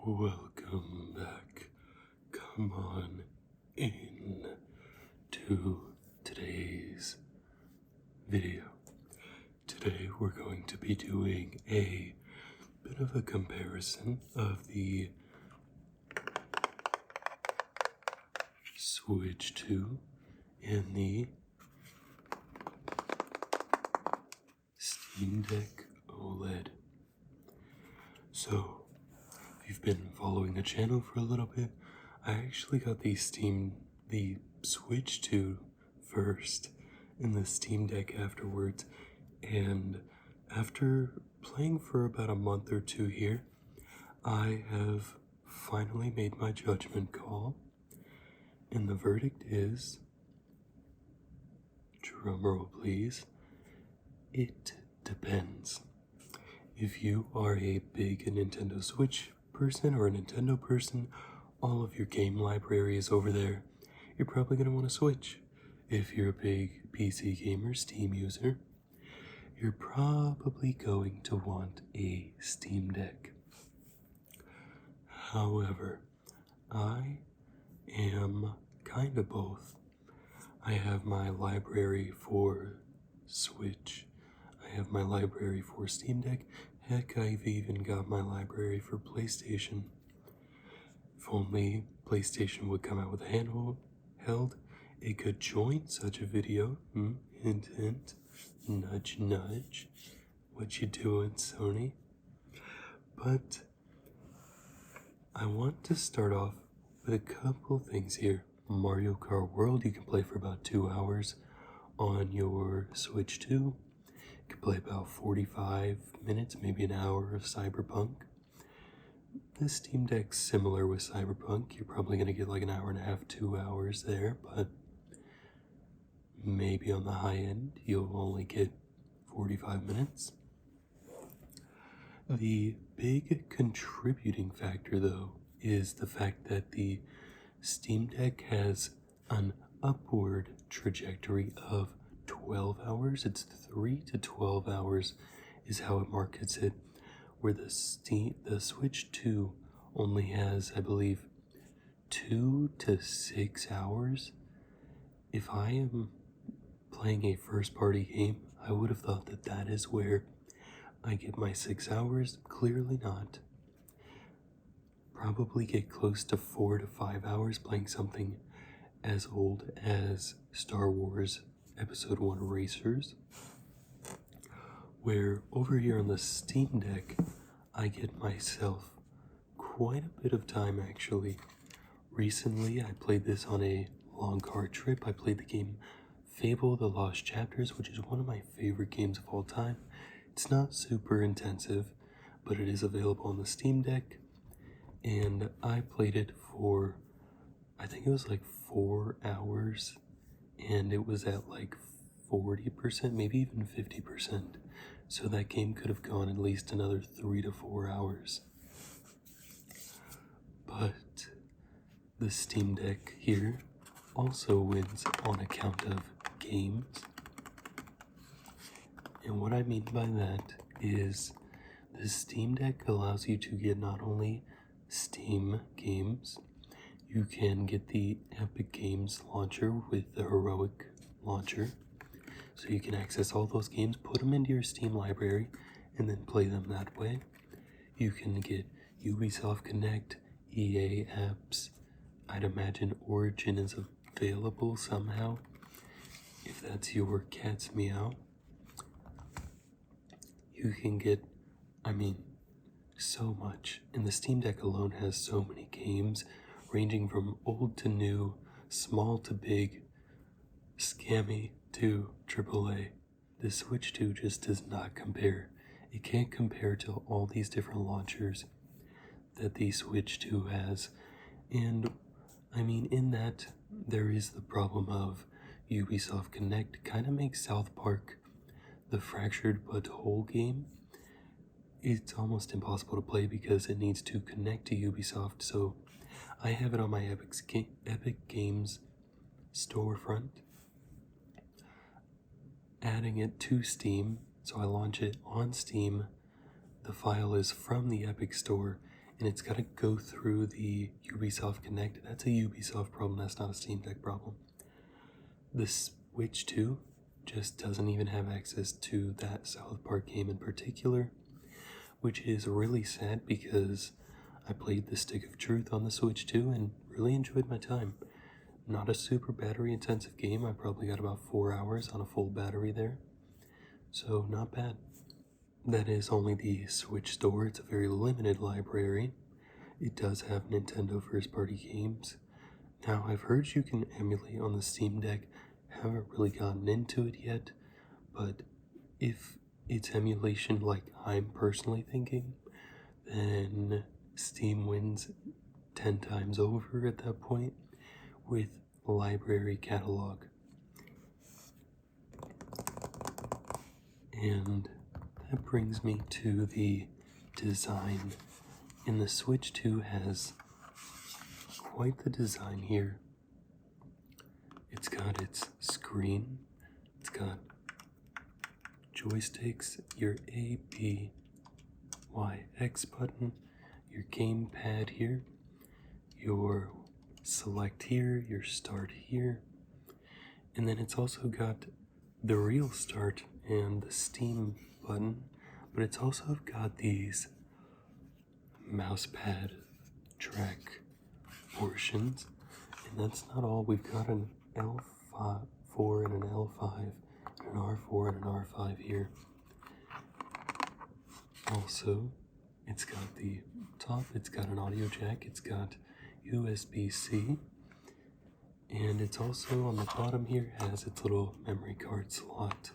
Welcome back. Come on in to today's video. Today we're going to be doing a bit of a comparison of the Switch 2 and the Steam Deck OLED. So, if you've been following the channel for a little bit, I actually got the Switch 2 first and the Steam Deck afterwards, and after playing for about a month or two here, I have finally made my judgment call, and the verdict is, drumroll please, it depends. If you are a big Nintendo Switch person or a Nintendo person, all of your game library is over there. You're probably going to want to Switch. If you're a big PC gamer, Steam user, you're probably going to want a Steam Deck. However, I am kind of both. I have my library for Switch. I have my library for Steam Deck. Heck, I've even got my library for PlayStation. If only PlayStation would come out with a handheld, it could join such a video. Hint, hint. Nudge, nudge. What you doing, Sony? But I want to start off with a couple things here. Mario Kart World, you can play for about 2 hours on your Switch 2. You can play about 45 minutes, maybe an hour of Cyberpunk. The Steam Deck's similar with Cyberpunk. You're probably going to get like an hour and a half, 2 hours there, but maybe on the high end, you'll only get 45 minutes. The big contributing factor, though, is the fact that the Steam Deck has an upward trajectory of 12 hours. It's 3 to 12 hours is how it markets it, where the Switch 2 only has, I believe, 2 to 6 hours. If I am playing a first-party game, I would have thought that that is where I get my 6 hours. Clearly not. Probably get close to 4 to 5 hours playing something as old as Star Wars Episode 1 Racers, where over here on the Steam Deck, I get myself quite a bit of time actually. Recently, I played this on a long car trip. I played the game Fable: The Lost Chapters, which is one of my favorite games of all time. It's not super intensive, but it is available on the Steam Deck, and I played it for, I think it was like 4 hours, and it was at like 40%, maybe even 50%. So that game could have gone at least another 3 to 4 hours. But the Steam Deck here also wins on account of games. And what I mean by that is the Steam Deck allows you to get not only Steam games, you can get the Epic Games launcher with the Heroic launcher. So you can access all those games, put them into your Steam library, and then play them that way. You can get Ubisoft Connect, EA apps. I'd imagine Origin is available somehow, if that's your cat's meow. You can get, so much. And the Steam Deck alone has so many games, ranging from old to new, small to big, scammy to AAA. The Switch 2 just does not compare. It can't compare to all these different launchers that the Switch 2 has. And in that, there is the problem of Ubisoft Connect kind of makes South Park the fractured but whole game. It's almost impossible to play because it needs to connect to Ubisoft. So I have it on my Epic Games storefront, adding it to Steam. So I launch it on Steam. The file is from the Epic Store, and it's got to go through the Ubisoft Connect. That's a Ubisoft problem, that's not a Steam Deck problem. The Switch 2 just doesn't even have access to that South Park game in particular, which is really sad because I played the Stick of Truth on the Switch 2 and really enjoyed my time. Not a super battery intensive game, I probably got about 4 hours on a full battery there, so not bad. That is only the Switch store, it's a very limited library. It does have Nintendo first party games. Now I've heard you can emulate on the Steam Deck, haven't really gotten into it yet, but if it's emulation like I'm personally thinking, then Steam wins 10 times over at that point with library catalog. And that brings me to the design. And the Switch 2 has quite the design here. It's got its screen, it's got joysticks, your A, B, Y, X button, your gamepad here, your select here, your start here, and then it's also got the real start and the Steam button, but it's also got these mousepad track portions, and that's not all. We've got an L4 and an L5, and an R4 and an R5 here. Also, it's got the top, it's got an audio jack, it's got USB-C, and it's also on the bottom here has its little memory card slot.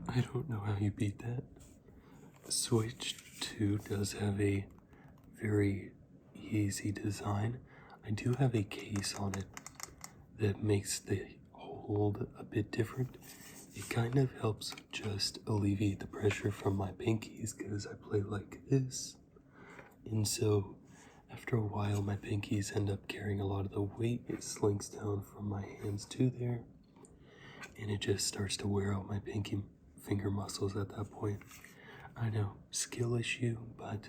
I don't know how you beat that. Switch 2 does have a very easy design. I do have a case on it that makes the hold a bit different. It kind of helps just alleviate the pressure from my pinkies because I play like this. And so after a while my pinkies end up carrying a lot of the weight. It slinks down from my hands to there, and it just starts to wear out my pinky finger muscles at that point. I know, skill issue, but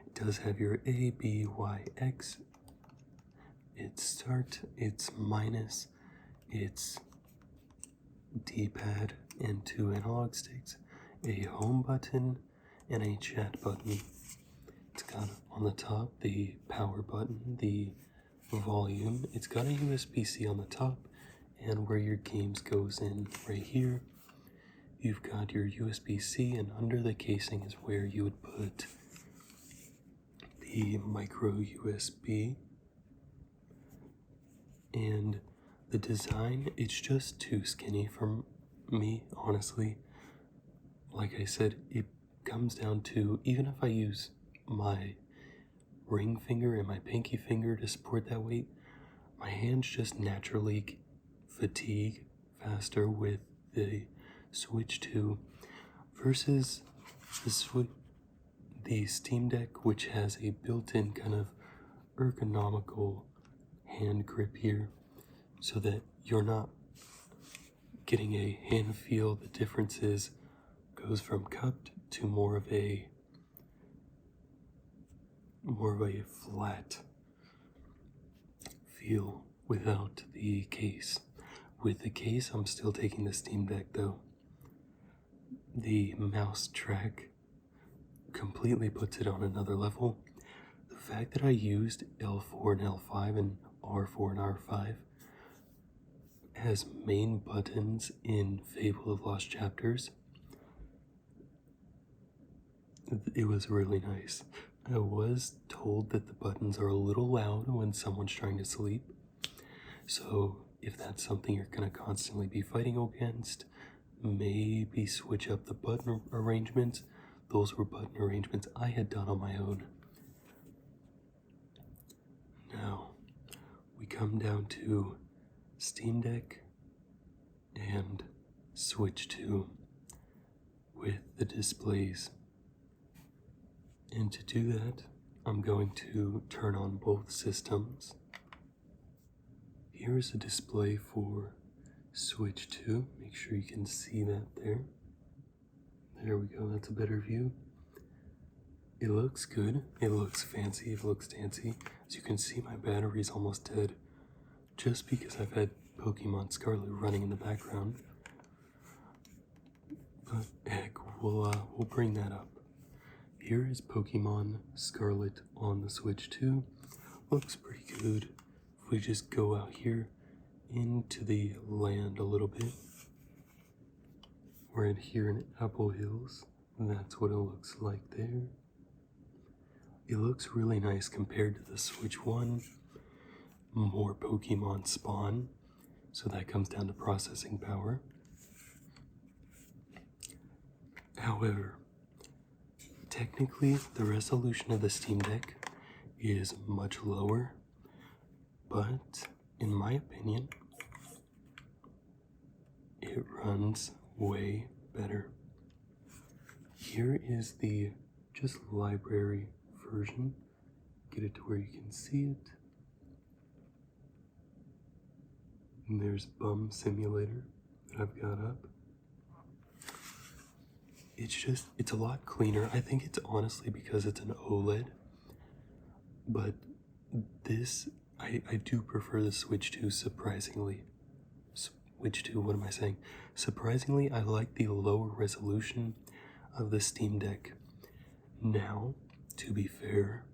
it does have your A, B, Y, X. It's start, it's minus, it's D-pad and 2 analog sticks, a home button, and a chat button. It's got on the top the power button, the volume. It's got a USB-C on the top, and where your games goes in right here. You've got your USB-C, and under the casing is where you would put the micro USB. And the design, it's just too skinny for me, honestly. Like I said, it comes down to, even if I use my ring finger and my pinky finger to support that weight, my hands just naturally fatigue faster with the Switch 2 versus the Steam Deck, which has a built-in kind of ergonomical hand grip here, so that you're not getting a hand feel. The difference is goes from cupped to more of a flat feel without the case. With the case, I'm still taking the Steam Deck though. The mouse track completely puts it on another level. The fact that I used L4 and L5 and R4 and R5 as main buttons in Fable of Lost Chapters, it was really nice. I was told that the buttons are a little loud when someone's trying to sleep, so if that's something you're going to constantly be fighting against, maybe switch up the button arrangements. Those were button arrangements I had done on my own. Now, we come down to Steam Deck and Switch 2 with the displays. And to do that, I'm going to turn on both systems. Here's a display for Switch 2. Make sure you can see that there. There we go, that's a better view. It looks good, it looks fancy, it looks dancy. As you can see, my battery's almost dead, just because I've had Pokemon Scarlet running in the background. But heck, we'll bring that up. Here is Pokemon Scarlet on the Switch 2. Looks pretty good. If we just go out here into the land a little bit, we're here in Apple Hills. That's what it looks like there. It looks really nice compared to the Switch 1. More Pokemon spawn, so that comes down to processing power. However, technically the resolution of the Steam Deck is much lower, but in my opinion, it runs way better. Here is the just library version. Get it to where you can see it. And there's Bum Simulator that I've got up. It's a lot cleaner. I think it's honestly because it's an OLED. But this, I do prefer the Switch 2 surprisingly. Switch 2, what am I saying? Surprisingly, I like the lower resolution of the Steam Deck. Now, to be fair,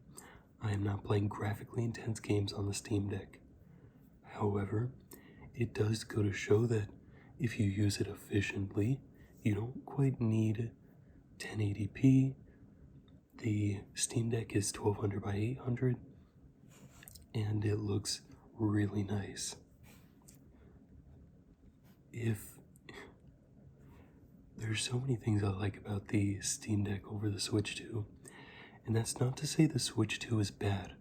I am not playing graphically intense games on the Steam Deck. However, it does go to show that if you use it efficiently, you don't quite need 1080p. The Steam Deck is 1200 by 800, and it looks really nice. There's so many things I like about the Steam Deck over the Switch 2, and that's not to say the Switch 2 is bad.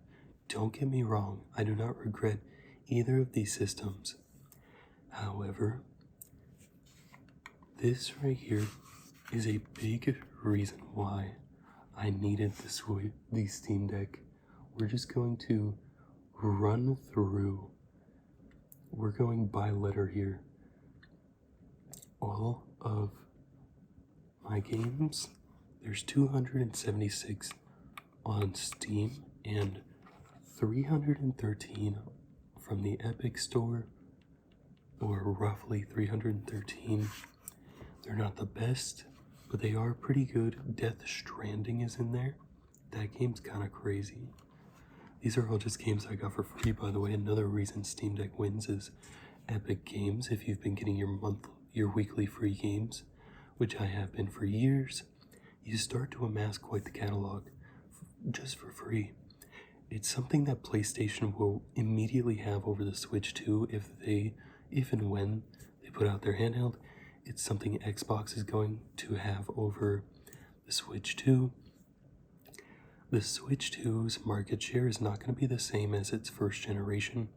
Don't get me wrong, I do not regret either of these systems. However, this right here is a big reason why I needed the Steam Deck. We're just going to run through, we're going by letter here, all of my games. There's 276 on Steam and 313 from the Epic Store, or roughly 313. They're not the best, but they are pretty good. Death Stranding is in there. That game's kind of crazy. These are all just games I got for free, by the way. Another reason Steam Deck wins is Epic Games. If you've been getting your weekly free games, which I have been for years, you start to amass quite the catalog just for free. It's something that PlayStation will immediately have over the Switch 2 if and when they put out their handheld. It's something Xbox is going to have over the Switch 2. The Switch 2's market share is not going to be the same as its first generation,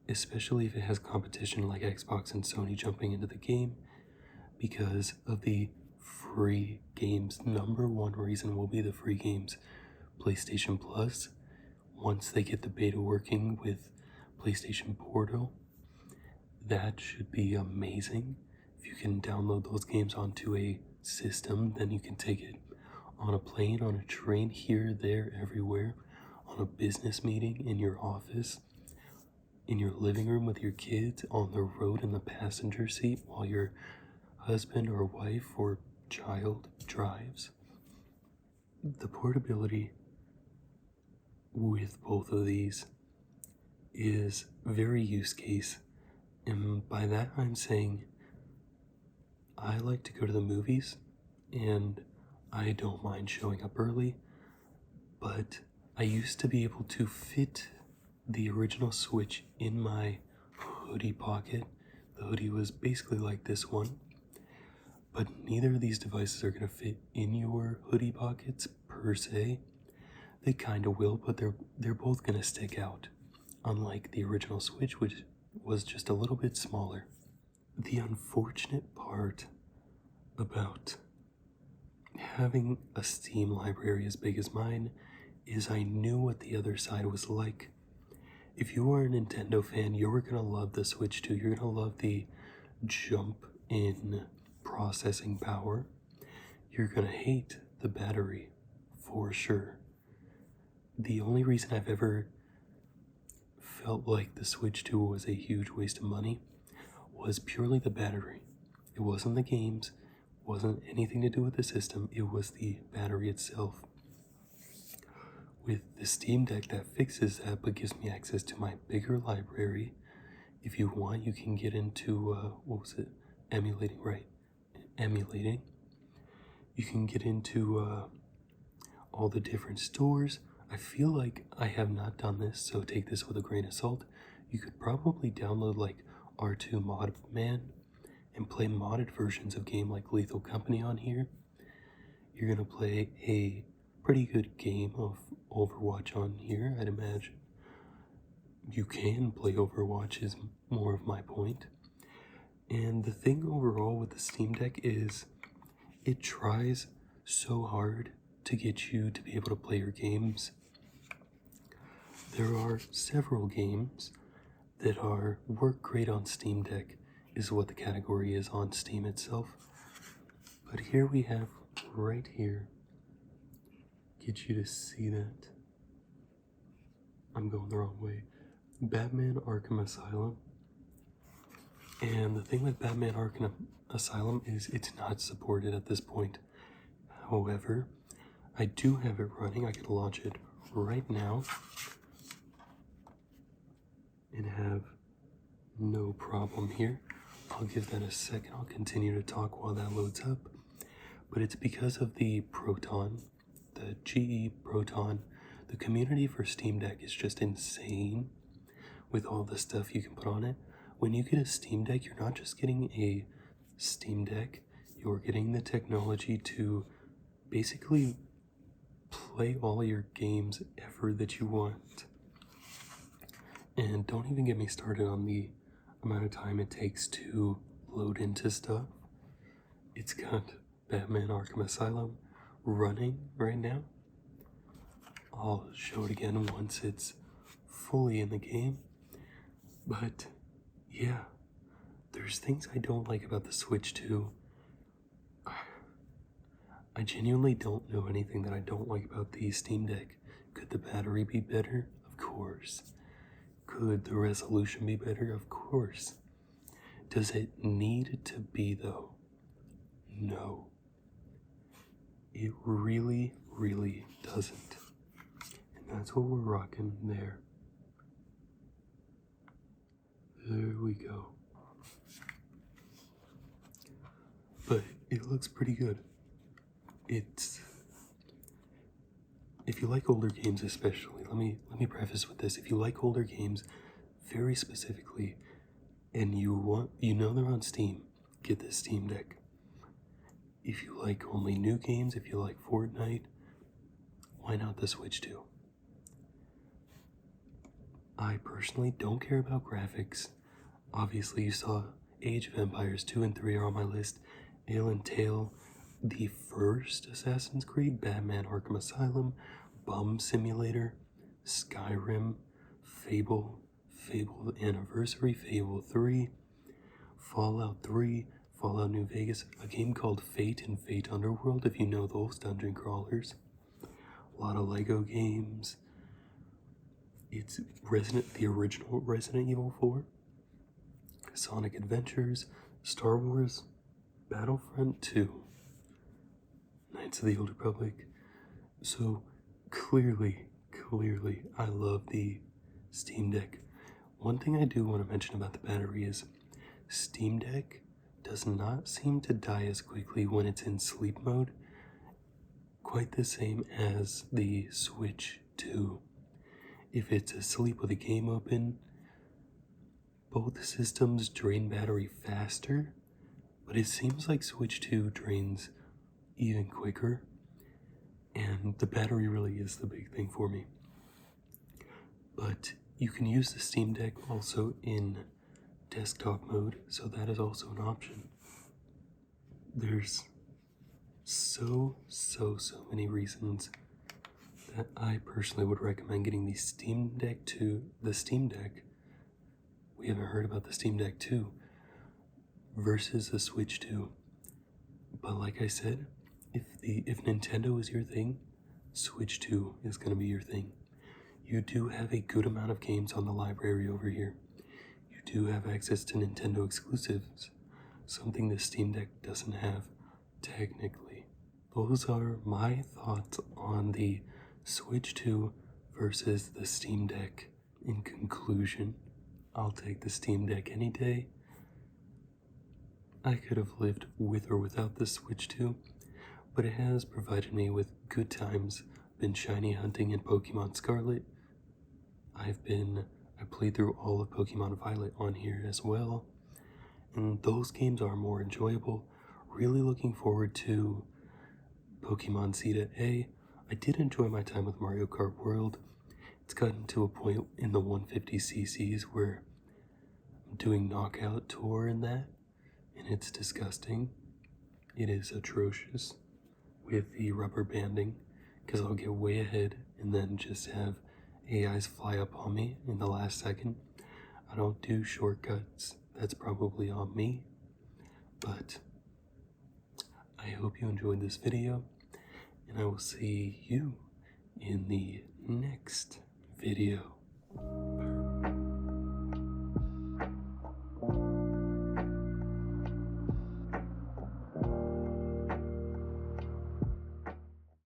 especially if it has competition like Xbox and Sony jumping into the game, because of the free games. Number one reason will be the free games. PlayStation Plus, once they get the beta working with PlayStation Portal, that should be amazing. If you can download those games onto a system, then you can take it on a plane, on a train, here, there, everywhere, on a business meeting, in your office, in your living room with your kids, on the road in the passenger seat while your husband or wife or child drives. The portability with both of these is very use case, and by that I'm saying I like to go to the movies and I don't mind showing up early, but I used to be able to fit the original Switch in my hoodie pocket. The hoodie was basically like this one, but neither of these devices are going to fit in your hoodie pockets per se. They kind of will, but they're both going to stick out, unlike the original Switch, which was just a little bit smaller. The unfortunate part about having a Steam library as big as mine is I knew what the other side was like. If you are a Nintendo fan, you're going to love the Switch 2. You're going to love the jump in processing power. You're going to hate the battery for sure. The only reason I've ever felt like the Switch 2 was a huge waste of money was purely the battery. It wasn't the games, wasn't anything to do with the system, it was the battery itself. With the Steam Deck, that fixes that but gives me access to my bigger library. If you want, you can get into, emulating, right? Emulating. You can get into all the different stores. I feel like I have not done this, so take this with a grain of salt. You could probably download like R2 Mod Man and play modded versions of game like Lethal Company on here. You're gonna play a pretty good game of Overwatch on here, I'd imagine. You can play Overwatch is more of my point. And the thing overall with the Steam Deck is it tries so hard to get you to be able to play your games. There are several games that work great on Steam Deck, is what the category is on Steam itself. But here we have, right here, get you to see that. I'm going the wrong way. Batman Arkham Asylum. And the thing with Batman Arkham Asylum is it's not supported at this point. However, I do have it running. I could launch it right now and have no problem here. I'll give that a second. I'll continue to talk while that loads up. But it's because of the Proton, the GE Proton. The community for Steam Deck is just insane with all the stuff you can put on it. When you get a Steam Deck, you're not just getting a Steam Deck, you're getting the technology to basically play all your games ever that you want. And don't even get me started on the amount of time it takes to load into stuff. It's got Batman Arkham Asylum running right now. I'll show it again once it's fully in the game. But yeah, there's things I don't like about the Switch 2. I genuinely don't know anything that I don't like about the Steam Deck. Could the battery be better? Of course. Could the resolution be better? Of course. Does it need to be though? No. It really, really doesn't. And that's what we're rocking there. There we go. But it looks pretty good. If you like older games especially, let me preface with this. If you like older games very specifically and you know they're on Steam, get this Steam Deck. If you like only new games, if you like Fortnite, why not the Switch 2? I personally don't care about graphics. Obviously you saw Age of Empires 2 and 3 are on my list. Alien Tale, the first Assassin's Creed, Batman Arkham Asylum, Bum Simulator, Skyrim, Fable Anniversary, Fable 3, Fallout 3, Fallout New Vegas, a game called Fate and Fate Underworld, if you know those dungeon crawlers. A lot of Lego games. It's the original Resident Evil 4, Sonic Adventures, Star Wars, Battlefront 2, Knights of the Old Republic. So clearly, I love the Steam Deck. One thing I do want to mention about the battery is Steam Deck does not seem to die as quickly when it's in sleep mode, quite the same as the Switch 2. If it's asleep with a game open, both systems drain battery faster, but it seems like Switch 2 drains even quicker, and the battery really is the big thing for me. But you can use the Steam Deck also in desktop mode, so that is also an option. There's so many reasons that I personally would recommend getting the Steam Deck 2, the Steam Deck. We haven't heard about the Steam Deck 2 versus the Switch 2. But like I said, if Nintendo is your thing, Switch 2 is going to be your thing. You do have a good amount of games on the library over here. You do have access to Nintendo exclusives, something the Steam Deck doesn't have, technically. Those are my thoughts on the Switch 2 versus the Steam Deck. In conclusion, I'll take the Steam Deck any day. I could have lived with or without the Switch 2, but it has provided me with good times. Been shiny hunting in Pokemon Scarlet. I played through all of Pokemon Violet on here as well, and those games are more enjoyable. Really looking forward to Pokemon Zeta A. I did enjoy my time with Mario Kart World. It's gotten to a point in the 150cc's where I'm doing Knockout Tour in that, and it's disgusting. It is atrocious with the rubber banding, because I'll get way ahead and then just have AIs fly up on me in the last second. I don't do shortcuts. That's probably on me. But I hope you enjoyed this video, and I will see you in the next video.